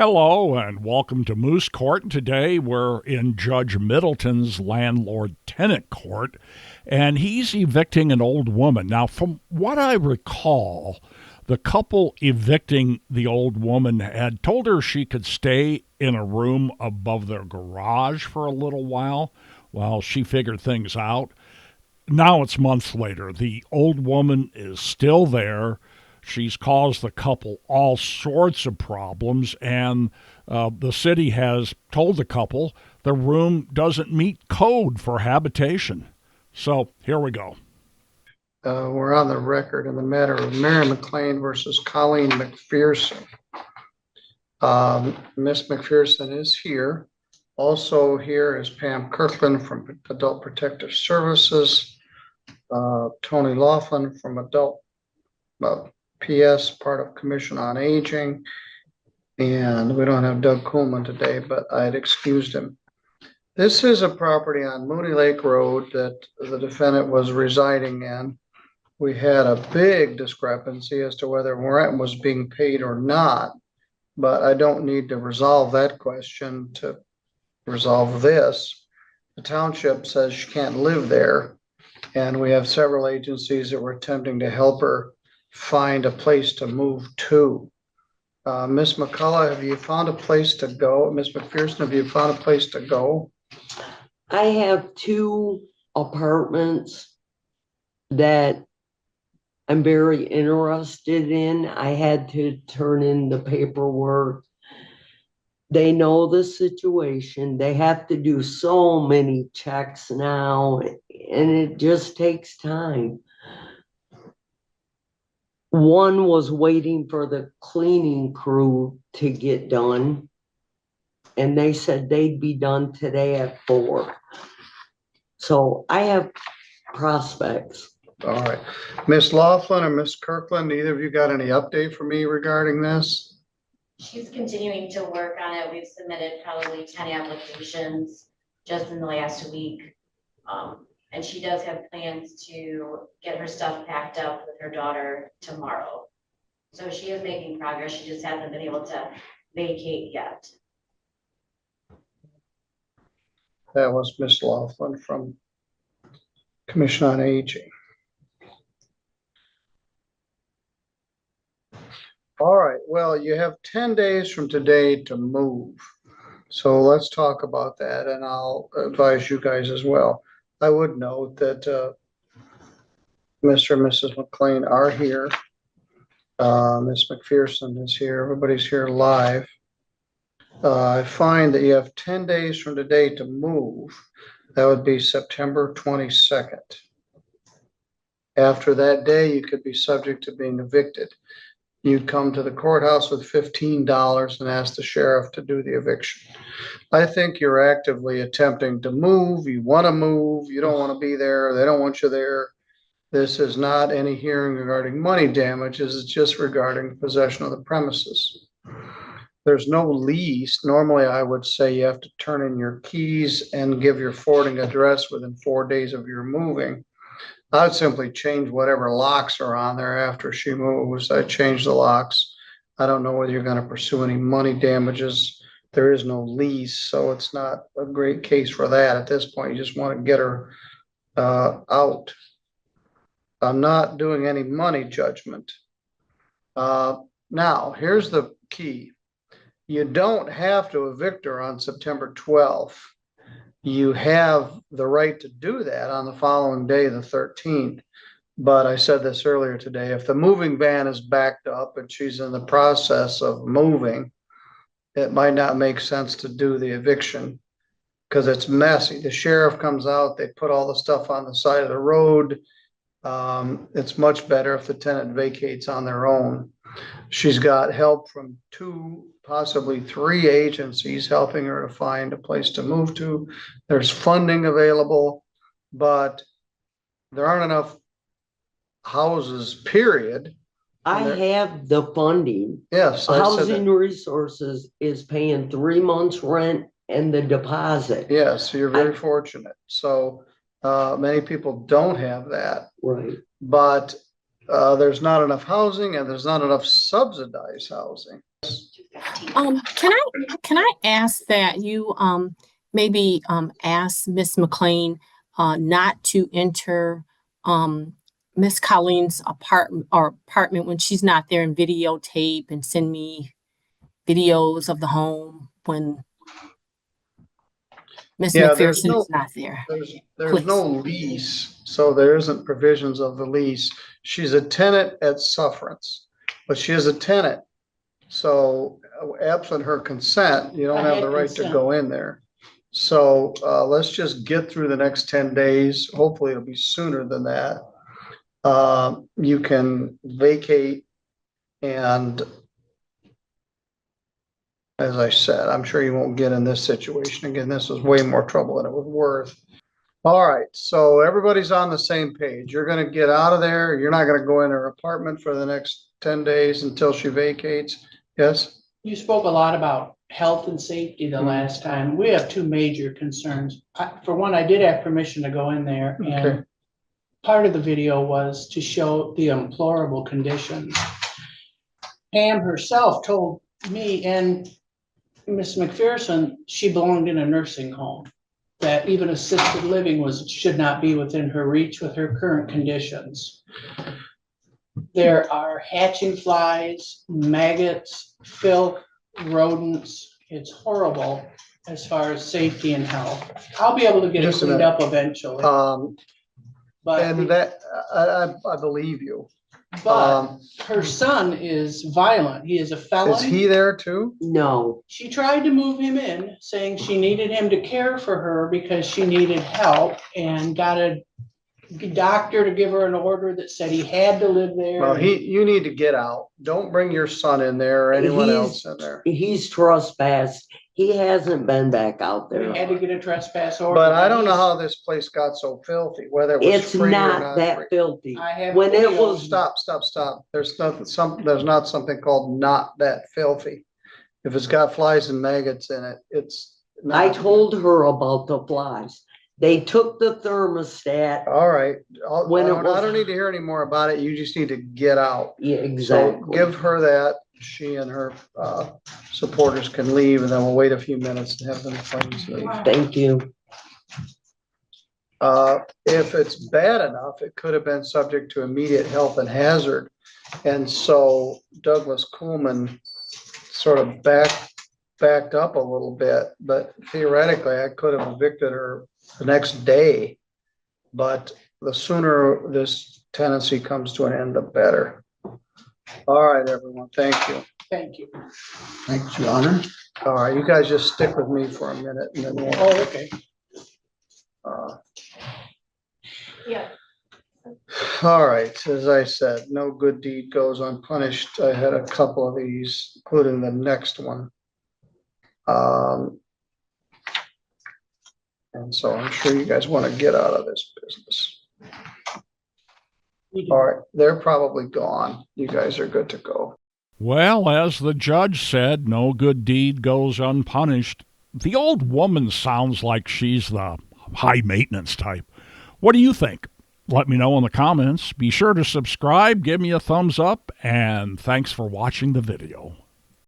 Hello and welcome to Moose Court. Today we're in Judge Middleton's landlord-tenant court, and he's evicting an old woman. Now, from what I recall, the couple evicting the old woman had told her she could stay in a room above their garage for a little while she figured things out. Now it's months later. The old woman is still there. She's caused the couple all sorts of problems, and the city has told the couple the room doesn't meet code for habitation. So here we go. We're on the record in the matter of Mary McLean versus Colleen McPherson. Miss McPherson is here. Also here is Pam Kirkland from Adult Protective Services, Tony Laughlin from Adult PS, part of Commission on Aging, and we don't have Doug Coolman today, but I had excused him. This is a property on Mooney Lake Road that the defendant was residing in. We had a big discrepancy as to whether rent was being paid or not, but I don't need to resolve that question to resolve this. The township says she can't live there, and we have several agencies that were attempting to help her find a place to move to. Miss McCullough, have you found a place to go? Miss McPherson, have you found a place to go? I have two apartments that I'm very interested in. I had to turn in the paperwork. They know the situation. They have to do so many checks now, and it just takes time. One was waiting for the cleaning crew to get done, and they said they'd be done today at 4. So I have prospects. All right. Miss Laughlin or Miss Kirkland, either of you got any update for me regarding this? She's continuing to work on it. We've submitted probably 10 applications just in the last week. And she does have plans to get her stuff packed up with her daughter tomorrow. So she is making progress. She just hasn't been able to vacate yet. That was Miss Laughlin from Commission on Aging. All right, well, you have 10 days from today to move. So let's talk about that, and I'll advise you guys as well. I would note that Mr. and Mrs. McLean are here. Miss McPherson is here. Everybody's here live. I find that you have 10 days from today to move. That would be September 22nd. After that day, you could be subject to being evicted. You'd come to the courthouse with $15 and ask the sheriff to do the eviction. I think you're actively attempting to move. You want to move. You don't want to be there. They don't want you there. This is not any hearing regarding money damages. It's just regarding possession of the premises. There's no lease. Normally, I would say you have to turn in your keys and give your forwarding address within 4 days of your moving. I'd simply change whatever locks are on there after she moves. I change the locks. I don't know whether you're going to pursue any money damages. There is no lease, so it's not a great case for that. At this point, you just want to get her out. I'm not doing any money judgment. Now, here's the key. You don't have to evict her on September 12th. You have the right to do that on the following day, the 13th. But I said this earlier today, if the moving van is backed up and she's in the process of moving, it might not make sense to do the eviction because it's messy. The sheriff comes out, they put all the stuff on the side of the road. It's much better if the tenant vacates on their own. She's got help from 2, possibly 3 agencies helping her to find a place to move to. There's funding available, but there aren't enough houses, period. I have the funding. Yes. Housing Resources is paying 3 months rent and the deposit. Yes, you're very fortunate. So many people don't have that. Right. But there's not enough housing and there's not enough subsidized housing. Can I ask that you maybe ask Miss McLean not to enter Miss Colleen's apartment when she's not there and videotape and send me videos of the home when Miss Yeah, there's McPherson no, is not there. there's no lease, so there isn't provisions of the lease. She's a tenant at sufferance, but she is a tenant. So absent her consent, you don't I have had the right to consent. go in there. So let's just get through the next 10 days. Hopefully it'll be sooner than that. You can vacate, and as I said, I'm sure you won't get in this situation again. This was way more trouble than it was worth. All right, so everybody's on the same page. You're gonna get out of there. You're not gonna go in her apartment for the next 10 days until she vacates. Yes? You spoke a lot about health and safety the last time. We have two major concerns. For one, I did have permission to go in there, Okay. and part of the video was to show the deplorable conditions. Pam herself told me and Miss McPherson she belonged in a nursing home, that even assisted living should not be within her reach with her current conditions. There are hatching flies, maggots, filth, rodents. It's horrible as far as safety and health. I'll be able to get it Just a cleaned minute. up eventually, but, And that, I believe you. but her son is violent. He is a felon. Is he there too? No, She tried to move him in, saying she needed him to care for her because she needed help, and got a doctor to give her an order that said he had to live there. Well, you need to get out. Don't bring your son in there or anyone else in there. he's trespassed. He hasn't been back out We there. had to get a trespass order. But I don't know how this place got so filthy, whether it was It's free or not not that free. filthy. I have When it video. was, Stop. There's not something called not that filthy. If it's got flies and maggots in it, it's not. I told her about the flies. They took the thermostat. All right, When it I was- don't need to hear any more about it. You just need to get out. Yeah, So exactly. give her that. She and her supporters can leave, and then we'll wait a few minutes to have them friends leave. Thank you. If it's bad enough, it could have been subject to immediate health and hazard. And so Douglas Kuhlman sort of backed up a little bit, but theoretically I could have evicted her the next day. But the sooner this tenancy comes to an end, the better. All right, everyone, thank you. Thank you. Thanks, Your Honor. All right, you guys just stick with me for a minute and then we'll, Oh, okay. Yeah. all right, as I said, no good deed goes unpunished. I had a couple of these, including the next one. And so I'm sure you guys want to get out of this business. You do. All right, they're probably gone. You guys are good to go. Well, as the judge said, no good deed goes unpunished. The old woman sounds like she's the high maintenance type. What do you think? Let me know in the comments. Be sure to subscribe, give me a thumbs up, and thanks for watching the video.